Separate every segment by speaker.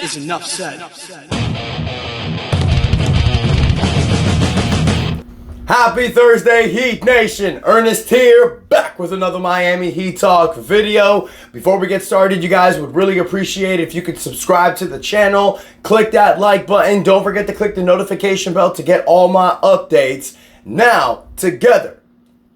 Speaker 1: is enough said.
Speaker 2: Happy Thursday, Heat Nation! Ernest here, back with another Miami Heat Talk video. Before we get started, you guys would really appreciate it if you could subscribe to the channel, click that like button, don't forget to click the notification bell to get all my updates. Now, together,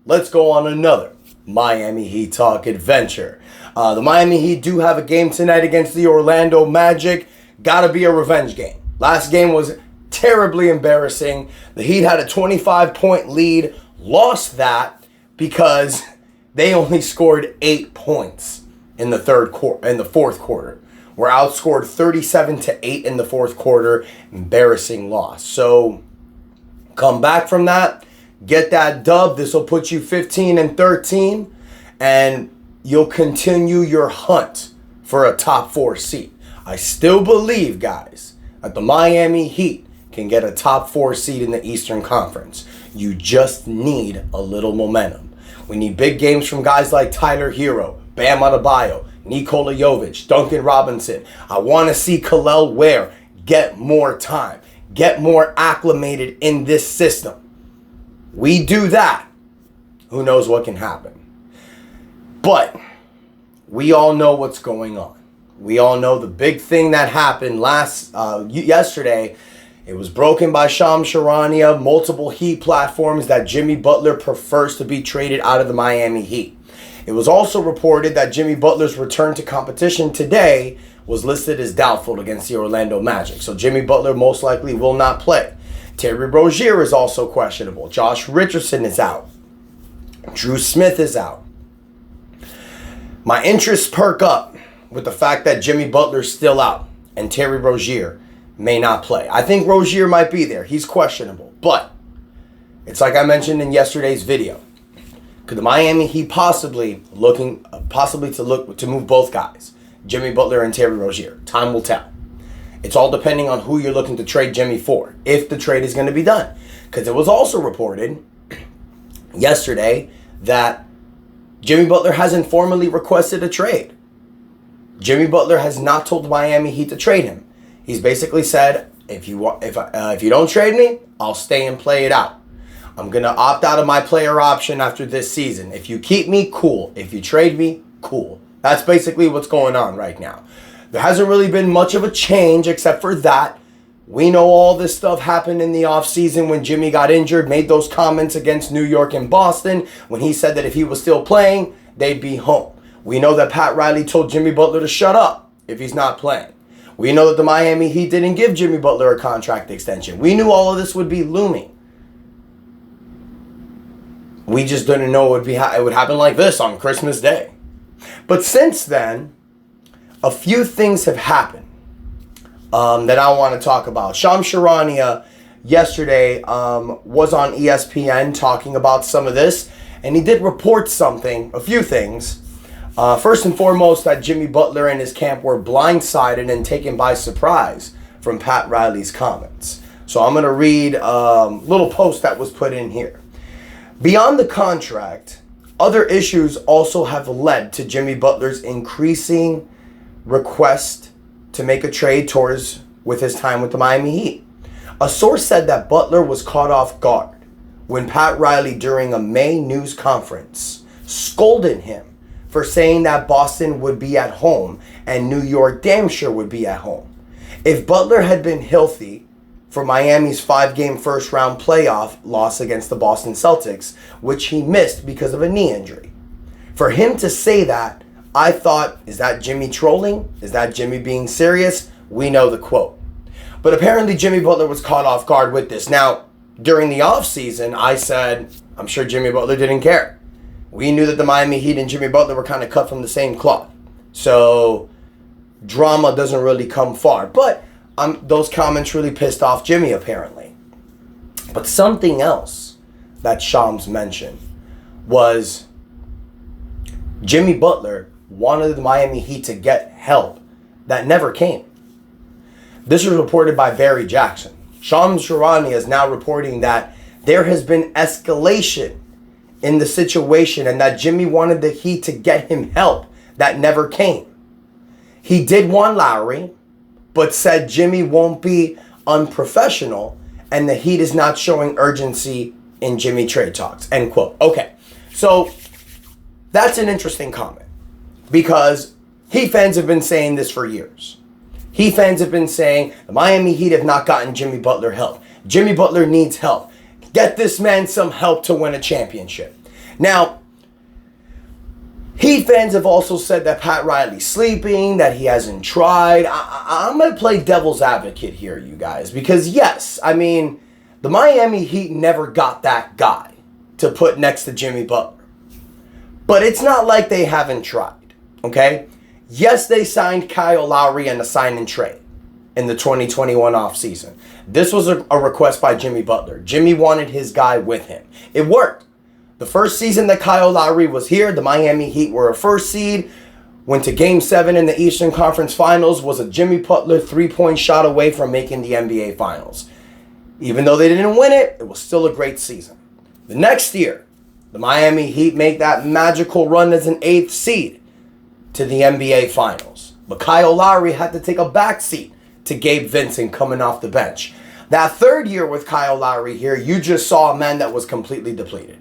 Speaker 2: let's go on another Miami Heat Talk adventure. The Miami Heat do have a game tonight against the Orlando Magic. Gotta be a revenge game. Last game was terribly embarrassing. The Heat had a 25-point lead, lost that because they only scored 8 points in the fourth quarter. Were outscored 37-8 in the fourth quarter. Embarrassing loss. So come back from that, get that dub. This will put you 15-13, and you'll continue your hunt for a top 4 seed. I still believe, guys, that the Miami Heat can get a top 4 seed in the Eastern Conference. You just need a little momentum. We need big games from guys like Tyler Hero, Bam Adebayo, Nikola Jovic, Duncan Robinson. I want to see Kel'el Ware get more time, get more acclimated in this system. We do that, who knows what can happen. But we all know what's going on. We all know the big thing that happened yesterday. It was broken by Shams Charania, multiple Heat platforms, that Jimmy Butler prefers to be traded out of the Miami Heat. It was also reported that Jimmy Butler's return to competition today was listed as doubtful against the Orlando Magic. So Jimmy Butler most likely will not play. Terry Rozier is also questionable. Josh Richardson is out. Drew Smith is out. My interests perk up with the fact that Jimmy Butler's still out and Terry Rozier may not play. I think Rozier might be there. He's questionable. But it's like I mentioned in yesterday's video. Could the Miami Heat possibly to move both guys, Jimmy Butler and Terry Rozier? Time will tell. It's all depending on who you're looking to trade Jimmy for, if the trade is going to be done. Because it was also reported yesterday that Jimmy Butler hasn't formally requested a trade. Jimmy Butler has not told the Miami Heat to trade him. He's basically said, if you don't trade me, I'll stay and play it out. I'm going to opt out of my player option after this season. If you keep me, cool. If you trade me, cool. That's basically what's going on right now. There hasn't really been much of a change except for that. We know all this stuff happened in the offseason when Jimmy got injured, made those comments against New York and Boston when he said that if he was still playing, they'd be home. We know that Pat Riley told Jimmy Butler to shut up if he's not playing. We know that the Miami Heat didn't give Jimmy Butler a contract extension. We knew all of this would be looming. We just didn't know it would happen like this on Christmas Day. But since then, a few things have happened that I want to talk about. Shams Charania yesterday was on ESPN talking about some of this, and he did report a few things. First and foremost, that Jimmy Butler and his camp were blindsided and taken by surprise from Pat Riley's comments. So I'm going to read a little post that was put in here. Beyond the contract, other issues also have led to Jimmy Butler's increasing request to make a trade with his time with the Miami Heat. A source said that Butler was caught off guard when Pat Riley, during a May news conference, scolded him for saying that Boston would be at home and New York damn sure would be at home. If Butler had been healthy for Miami's 5-game first-round playoff loss against the Boston Celtics, which he missed because of a knee injury, for him to say that, I thought, is that Jimmy trolling? Is that Jimmy being serious? We know the quote. But apparently Jimmy Butler was caught off guard with this. Now, during the offseason, I said, I'm sure Jimmy Butler didn't care. We knew that the Miami Heat and Jimmy Butler were kind of cut from the same cloth. So drama doesn't really come far. But those comments really pissed off Jimmy, apparently. But something else that Shams mentioned was Jimmy Butler wanted the Miami Heat to get help that never came. This was reported by Barry Jackson. Shams Charania is now reporting that there has been escalation in the situation and that Jimmy wanted the Heat to get him help that never came. He did want Lowry, but said Jimmy won't be unprofessional and the Heat is not showing urgency in Jimmy trade talks, end quote. Okay, so that's an interesting comment because Heat fans have been saying this for years. Heat fans have been saying the Miami Heat have not gotten Jimmy Butler help. Jimmy Butler needs help. Get this man some help to win a championship. Now, Heat fans have also said that Pat Riley's sleeping, that he hasn't tried. I'm going to play devil's advocate here, you guys, because yes, I mean, the Miami Heat never got that guy to put next to Jimmy Butler. But it's not like they haven't tried, okay? Yes, they signed Kyle Lowry in a sign and trade in the 2021 offseason. This was a request by Jimmy Butler. Jimmy wanted his guy with him. It worked. The first season that Kyle Lowry was here, the Miami Heat were a first seed, went to Game 7 in the Eastern Conference Finals, was a Jimmy Butler three-point shot away from making the NBA Finals. Even though they didn't win it, it was still a great season. The next year, the Miami Heat made that magical run as an 8th seed to the NBA Finals. But Kyle Lowry had to take a backseat to Gabe Vincent coming off the bench. That third year with Kyle Lowry here, you just saw a man that was completely depleted.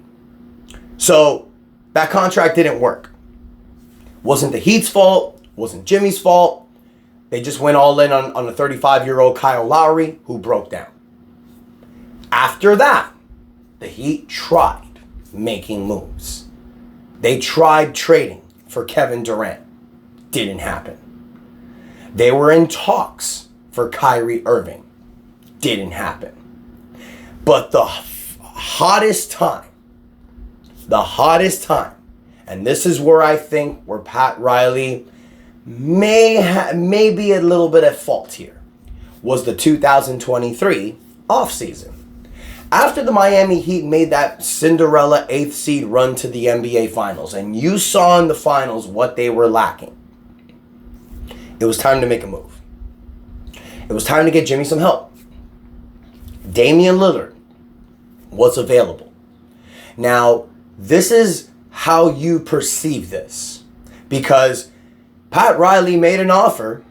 Speaker 2: So that contract didn't work. Wasn't the Heat's fault, wasn't Jimmy's fault. They just went all in on a 35-year-old Kyle Lowry who broke down. After that, the Heat tried making moves. They tried trading for Kevin Durant. Didn't happen. They were in talks for Kyrie Irving. Didn't happen. But the hottest time, and this is where I think where Pat Riley may be a little bit at fault here, was the 2023 offseason. After the Miami Heat made that Cinderella 8th seed run to the NBA Finals, and you saw in the finals what they were lacking, it was time to make a move. It was time to get Jimmy some help. Damian Lillard was available. Now, this is how you perceive this, because Pat Riley made an offer.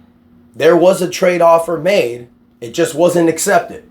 Speaker 2: There was a trade offer made. It just wasn't accepted.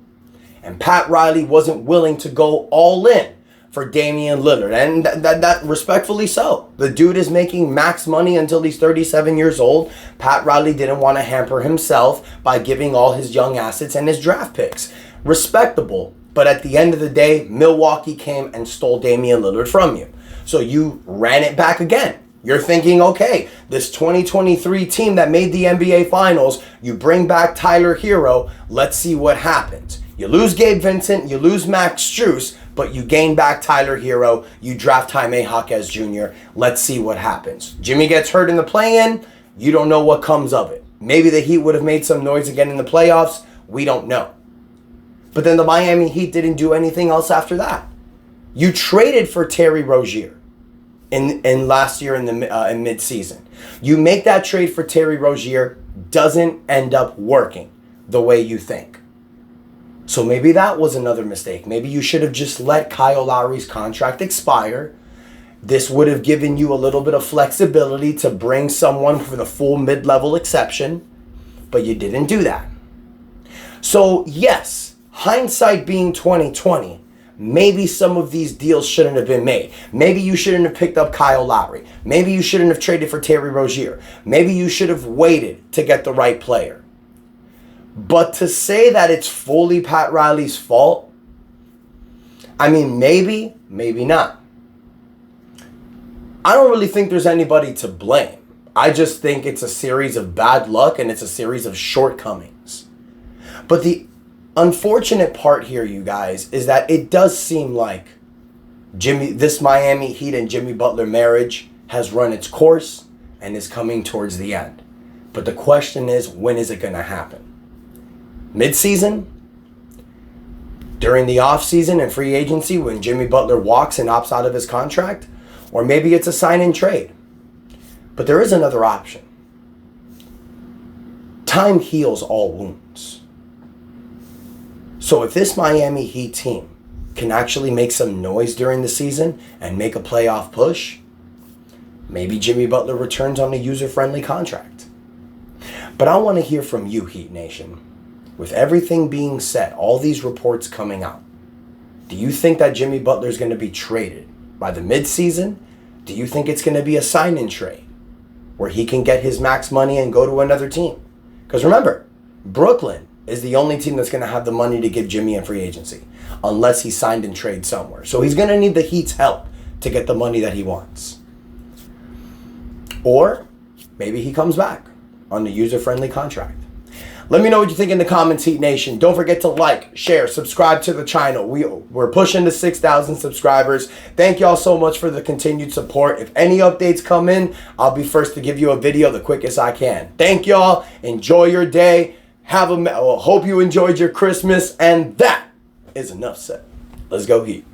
Speaker 2: And Pat Riley wasn't willing to go all in for Damian Lillard. And that respectfully so. The dude is making max money until he's 37 years old. Pat Riley didn't want to hamper himself by giving all his young assets and his draft picks. Respectable. But at the end of the day, Milwaukee came and stole Damian Lillard from you. So you ran it back again. You're thinking, okay, this 2023 team that made the NBA Finals, you bring back Tyler Hero, let's see what happens. You lose Gabe Vincent, you lose Max Strus, but you gain back Tyler Hero, you draft Jaime Jaquez Jr., let's see what happens. Jimmy gets hurt in the play-in, you don't know what comes of it. Maybe the Heat would have made some noise again in the playoffs, we don't know. But then the Miami Heat didn't do anything else after that. You traded for Terry Rozier in last year in mid-season. You make that trade for Terry Rozier, doesn't end up working the way you think. So maybe that was another mistake. Maybe you should have just let Kyle Lowry's contract expire. This would have given you a little bit of flexibility to bring someone for the full mid-level exception, but you didn't do that. So yes, hindsight being 2020, maybe some of these deals shouldn't have been made. Maybe you shouldn't have picked up Kyle Lowry. Maybe you shouldn't have traded for Terry Rozier. Maybe you should have waited to get the right player. But to say that it's fully Pat Riley's fault, I mean, maybe, maybe not. I don't really think there's anybody to blame. I just think it's a series of bad luck and it's a series of shortcomings. But the unfortunate part here, you guys, is that it does seem like this Miami Heat and Jimmy Butler marriage has run its course and is coming towards the end. But the question is, when is it going to happen? Mid-season? During the off-season and free agency when Jimmy Butler walks and opts out of his contract? Or maybe it's a sign and trade. But there is another option. Time heals all wounds. So if this Miami Heat team can actually make some noise during the season and make a playoff push, maybe Jimmy Butler returns on a user-friendly contract. But I want to hear from you, Heat Nation. With everything being said, all these reports coming out, do you think that Jimmy Butler is going to be traded by the midseason? Do you think it's going to be a sign-in trade where he can get his max money and go to another team? Because remember, Brooklyn is the only team that's going to have the money to give Jimmy in free agency unless he signed and trade somewhere. So he's going to need the Heat's help to get the money that he wants. Or maybe he comes back on the user-friendly contract. Let me know what you think in the comments, Heat Nation. Don't forget to like, share, subscribe to the channel. We're pushing to 6,000 subscribers. Thank y'all so much for the continued support. If any updates come in, I'll be first to give you a video the quickest I can. Thank y'all. Enjoy your day. Hope you enjoyed your Christmas. And that is enough said. Let's go Heat.